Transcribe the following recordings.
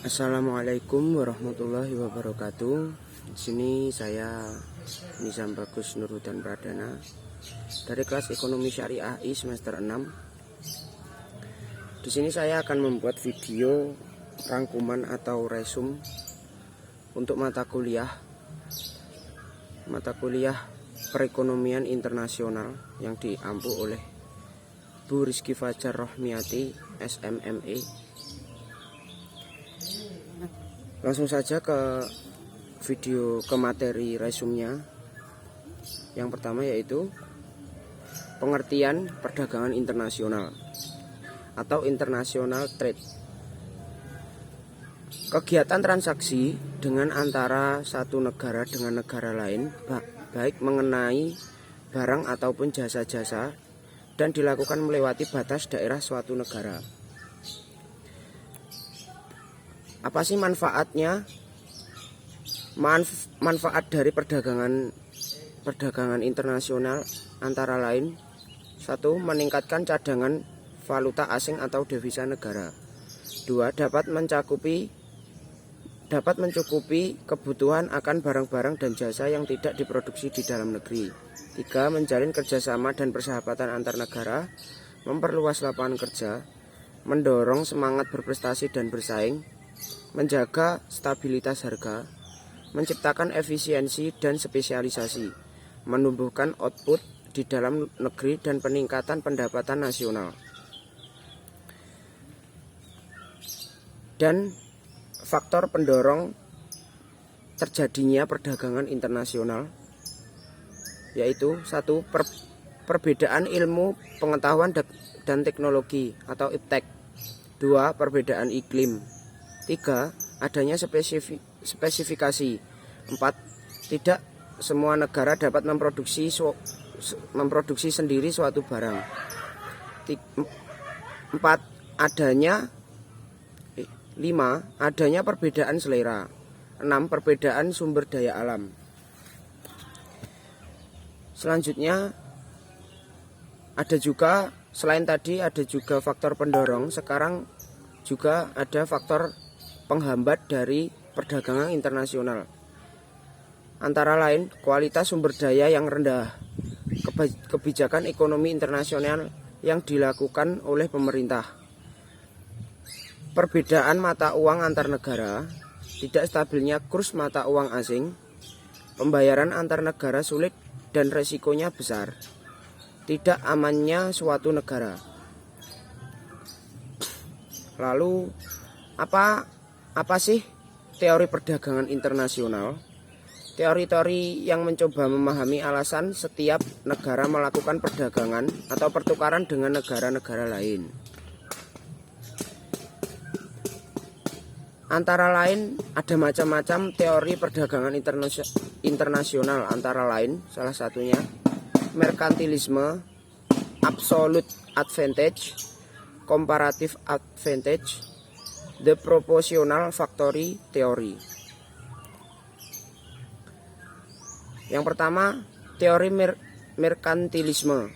Assalamualaikum warahmatullahi wabarakatuh. Di sini saya Nizam Bagus Nurudan Pradana dari kelas Ekonomi Syariah I semester 6. Di sini saya akan membuat video rangkuman atau resume untuk mata kuliah Perekonomian Internasional yang diampu oleh Bu Rizky Fajar Rohmiati SMME. Langsung saja ke materi resumnya. Yang pertama yaitu pengertian perdagangan internasional atau international trade. Kegiatan transaksi dengan antara satu negara dengan negara lain, baik mengenai barang ataupun jasa-jasa, dan dilakukan melewati batas daerah suatu negara. Apa sih manfaatnya? Manfaat dari perdagangan internasional antara lain: 1. Meningkatkan cadangan valuta asing atau devisa negara. 2. Dapat mencukupi kebutuhan akan barang-barang dan jasa yang tidak diproduksi di dalam negeri. 3. Menjalin kerjasama dan persahabatan antar negara, memperluas lapangan kerja, mendorong semangat berprestasi dan bersaing, menjaga stabilitas harga, menciptakan efisiensi dan spesialisasi, menumbuhkan output di dalam negeri dan peningkatan pendapatan nasional. Dan faktor pendorong terjadinya perdagangan internasional yaitu: 1. Perbedaan ilmu pengetahuan dan teknologi atau iptek. 2. Perbedaan iklim. 3. Adanya spesifikasi. 4. Tidak semua negara dapat memproduksi sendiri suatu barang. 5. Adanya perbedaan selera. 6. Perbedaan sumber daya alam. Selanjutnya selain tadi ada juga faktor pendorong. Sekarang juga ada faktor penghambat dari perdagangan internasional, antara lain kualitas sumber daya yang rendah, kebijakan ekonomi internasional yang dilakukan oleh pemerintah, perbedaan mata uang antar negara, tidak stabilnya kurs mata uang asing, pembayaran antar negara sulit dan resikonya besar, tidak amannya suatu negara. Lalu apa sih teori perdagangan internasional? Teori-teori yang mencoba memahami alasan setiap negara melakukan perdagangan atau pertukaran dengan negara-negara lain. Antara lain ada macam-macam teori perdagangan internasional, antara lain salah satunya merkantilisme, absolute advantage, comparative advantage, the proportional factory theory. Yang pertama, teori merkantilisme,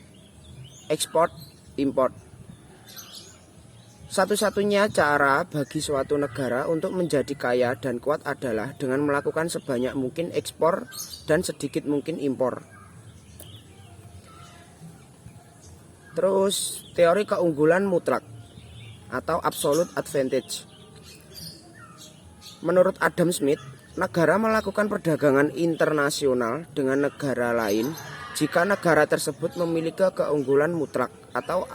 ekspor import. Satu-satunya cara bagi suatu negara untuk menjadi kaya dan kuat adalah dengan melakukan sebanyak mungkin ekspor dan sedikit mungkin impor. Terus teori keunggulan mutlak atau absolute advantage. Menurut Adam Smith, negara melakukan perdagangan internasional dengan negara lain jika negara tersebut memiliki keunggulan mutlak atau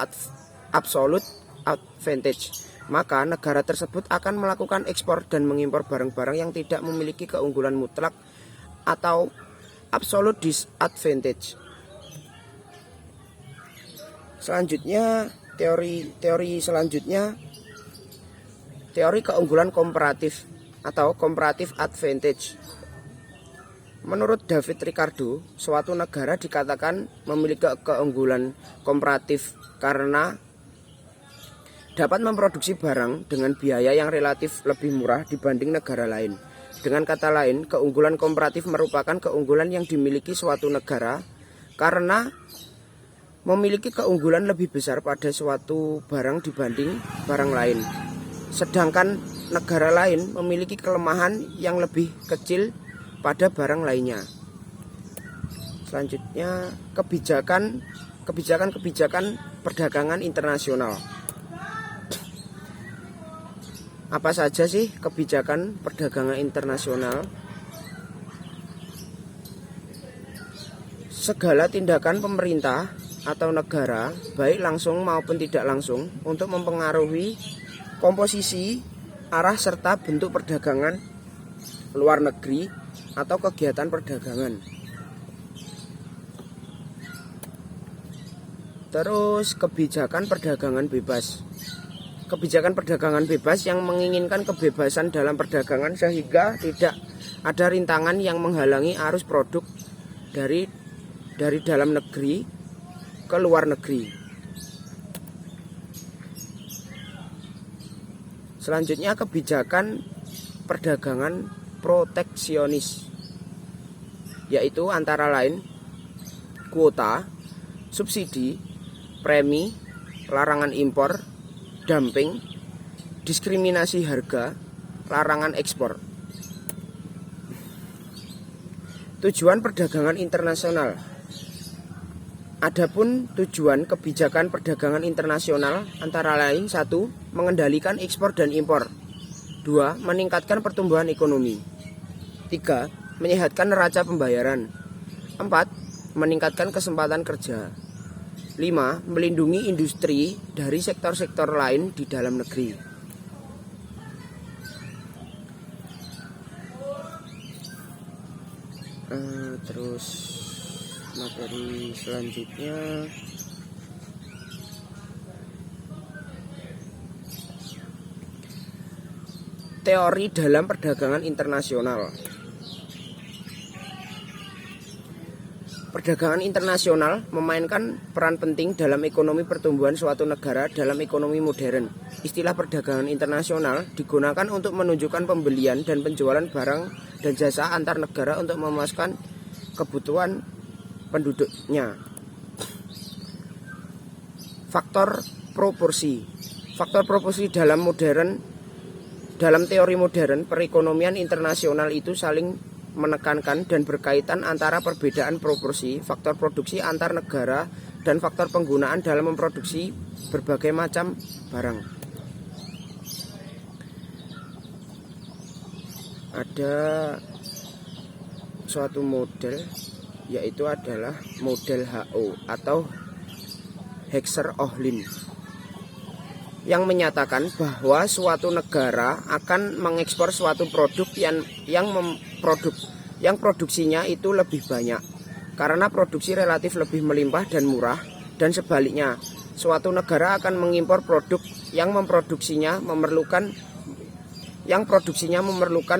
absolute advantage. Maka negara tersebut akan melakukan ekspor dan mengimpor barang-barang yang tidak memiliki keunggulan mutlak atau absolute disadvantage. Selanjutnya, teori selanjutnya, teori keunggulan komparatif atau comparative advantage. Menurut David Ricardo, suatu negara dikatakan memiliki keunggulan komparatif karena dapat memproduksi barang dengan biaya yang relatif lebih murah dibanding negara lain. Dengan kata lain, keunggulan komparatif merupakan keunggulan yang dimiliki suatu negara karena memiliki keunggulan lebih besar pada suatu barang dibanding barang lain. Sedangkan negara lain memiliki kelemahan yang lebih kecil pada barang lainnya. Selanjutnya, kebijakan perdagangan internasional. Apa saja sih kebijakan perdagangan internasional? Segala tindakan pemerintah atau negara, baik langsung maupun tidak langsung, untuk mempengaruhi komposisi, arah serta bentuk perdagangan luar negeri atau kegiatan perdagangan. Terus kebijakan perdagangan bebas. Kebijakan perdagangan bebas yang menginginkan kebebasan dalam perdagangan sehingga tidak ada rintangan yang menghalangi arus produk dari dalam negeri ke luar negeri. Selanjutnya, kebijakan perdagangan proteksionis, yaitu antara lain kuota, subsidi, premi, larangan impor, dumping, diskriminasi harga, larangan ekspor. Tujuan perdagangan internasional. Adapun tujuan kebijakan perdagangan internasional antara lain: 1. Mengendalikan ekspor dan impor. 2. Meningkatkan pertumbuhan ekonomi. 3. Menyehatkan neraca pembayaran. 4. Meningkatkan kesempatan kerja. 5. Melindungi industri dari sektor-sektor lain di dalam negeri. Terus materi selanjutnya, teori dalam perdagangan internasional. Perdagangan internasional memainkan peran penting dalam ekonomi pertumbuhan suatu negara dalam ekonomi modern. Istilah perdagangan internasional digunakan untuk menunjukkan pembelian dan penjualan barang dan jasa antar negara untuk memuaskan kebutuhan penduduknya. Faktor proporsi. Faktor proporsi dalam teori modern perekonomian internasional itu saling menekankan dan berkaitan antara perbedaan proporsi, faktor produksi antar negara, dan faktor penggunaan dalam memproduksi berbagai macam barang. Ada suatu model, yaitu adalah model HO atau Heckscher-Ohlin, yang menyatakan bahwa suatu negara akan mengekspor suatu produk yang produksinya itu lebih banyak karena produksi relatif lebih melimpah dan murah, dan sebaliknya suatu negara akan mengimpor produk yang produksinya memerlukan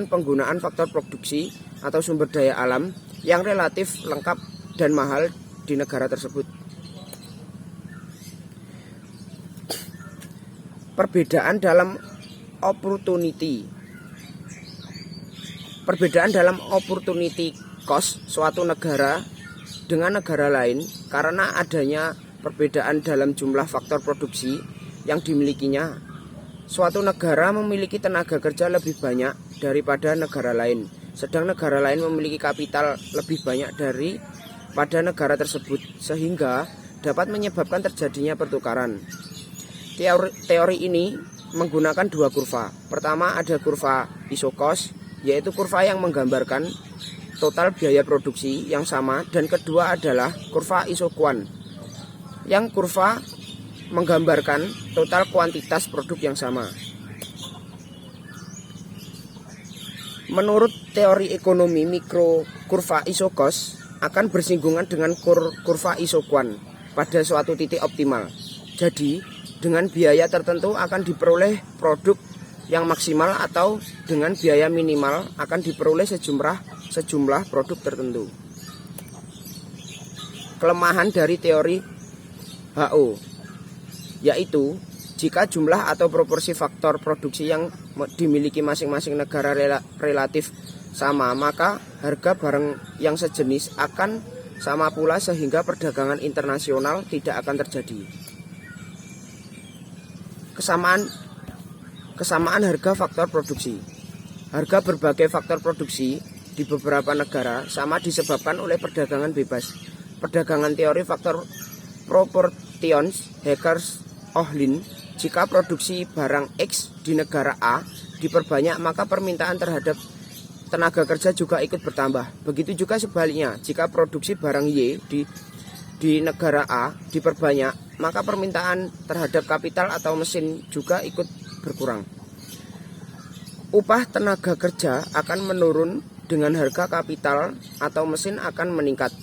penggunaan faktor produksi atau sumber daya alam yang relatif lengkap dan mahal di negara tersebut. Perbedaan dalam opportunity cost suatu negara dengan negara lain karena adanya perbedaan dalam jumlah faktor produksi yang dimilikinya. Suatu negara memiliki tenaga kerja lebih banyak daripada negara lain, sedang negara lain memiliki kapital lebih banyak daripada negara tersebut, sehingga dapat menyebabkan terjadinya pertukaran. Teori ini menggunakan dua kurva. Pertama, ada kurva iso-cost, yaitu kurva yang menggambarkan total biaya produksi yang sama, dan kedua adalah kurva iso-quan, yang kurva menggambarkan total kuantitas produk yang sama. Menurut teori ekonomi mikro, kurva iso-cost akan bersinggungan dengan kurva iso-quan pada suatu titik optimal. Jadi, dengan biaya tertentu akan diperoleh produk yang maksimal, atau dengan biaya minimal akan diperoleh sejumlah produk tertentu. Kelemahan dari teori HO, yaitu jika jumlah atau proporsi faktor produksi yang dimiliki masing-masing negara relatif sama, maka harga barang yang sejenis akan sama pula sehingga perdagangan internasional tidak akan terjadi. Kesamaan harga faktor produksi. Harga berbagai faktor produksi di beberapa negara sama disebabkan oleh perdagangan bebas. Perdagangan teori faktor proportions Hackers-Ohlin. Jika produksi barang X di negara A diperbanyak, maka permintaan terhadap tenaga kerja juga ikut bertambah. Begitu juga sebaliknya, jika produksi barang Y di negara A diperbanyak, maka permintaan terhadap kapital atau mesin juga ikut berkurang. Upah tenaga kerja akan menurun dengan harga kapital atau mesin akan meningkat.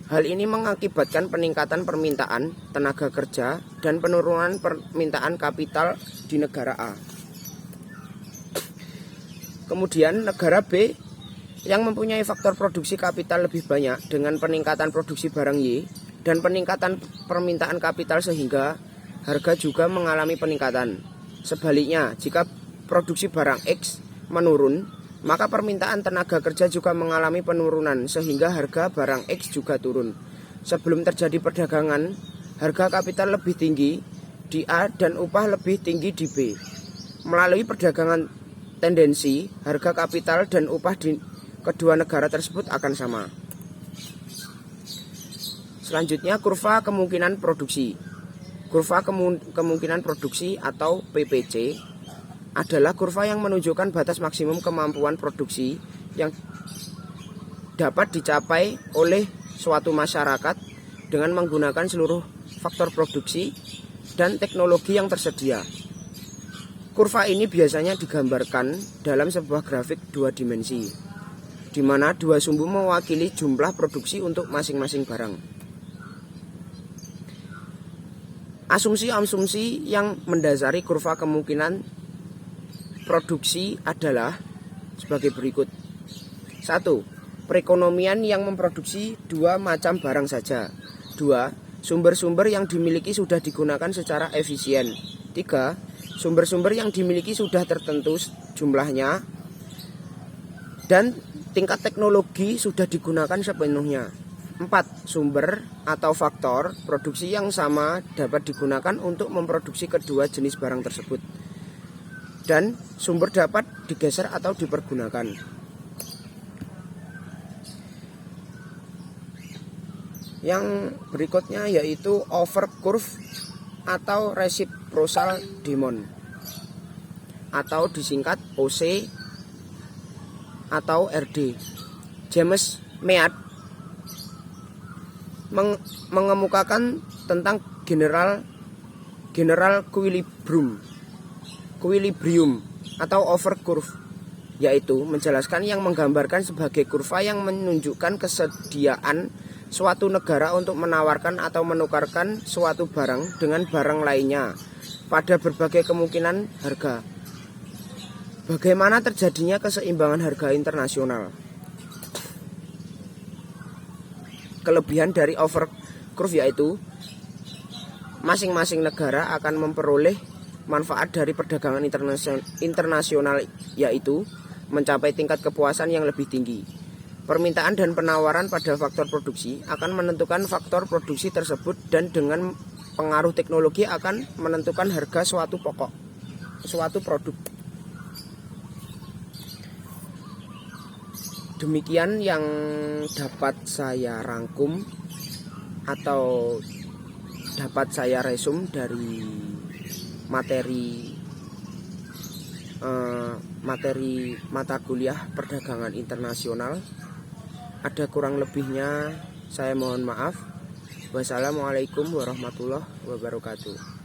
Hal ini mengakibatkan peningkatan permintaan tenaga kerja dan penurunan permintaan kapital di negara A. Kemudian negara B yang mempunyai faktor produksi kapital lebih banyak dengan peningkatan produksi barang Y dan peningkatan permintaan kapital sehingga harga juga mengalami peningkatan. Sebaliknya, jika produksi barang X menurun, maka permintaan tenaga kerja juga mengalami penurunan sehingga harga barang X juga turun. Sebelum terjadi perdagangan, harga kapital lebih tinggi di A dan upah lebih tinggi di B. Melalui perdagangan tendensi, harga kapital dan upah di kedua negara tersebut akan sama. Selanjutnya, kurva kemungkinan produksi. Kurva kemungkinan produksi atau PPC adalah kurva yang menunjukkan batas maksimum kemampuan produksi yang dapat dicapai oleh suatu masyarakat dengan menggunakan seluruh faktor produksi dan teknologi yang tersedia. Kurva ini biasanya digambarkan dalam sebuah grafik dua dimensi, di mana dua sumbu mewakili jumlah produksi untuk masing-masing barang. Asumsi-asumsi yang mendasari kurva kemungkinan produksi adalah sebagai berikut. 1. Perekonomian yang memproduksi dua macam barang saja. 2. Sumber-sumber yang dimiliki sudah digunakan secara efisien. 3. Sumber-sumber yang dimiliki sudah tertentu jumlahnya dan tingkat teknologi sudah digunakan sepenuhnya. 4. Sumber atau faktor produksi yang sama dapat digunakan untuk memproduksi kedua jenis barang tersebut, dan sumber dapat digeser atau dipergunakan. Yang berikutnya yaitu over curve atau reciprocal demand atau disingkat OC atau RD. James Mead mengemukakan tentang general equilibrium atau over curve, yaitu menjelaskan yang menggambarkan sebagai kurva yang menunjukkan kesediaan suatu negara untuk menawarkan atau menukarkan suatu barang dengan barang lainnya pada berbagai kemungkinan harga. Bagaimana terjadinya keseimbangan harga internasional? Kelebihan dari over curve yaitu masing-masing negara akan memperoleh manfaat dari perdagangan internasional, yaitu mencapai tingkat kepuasan yang lebih tinggi. Permintaan dan penawaran pada faktor produksi akan menentukan faktor produksi tersebut, dan dengan pengaruh teknologi akan menentukan harga suatu produk. Demikian yang dapat saya rangkum atau dapat saya resum dari materi mata kuliah perdagangan internasional. Ada kurang lebihnya saya mohon maaf. Wassalamualaikum warahmatullahi wabarakatuh.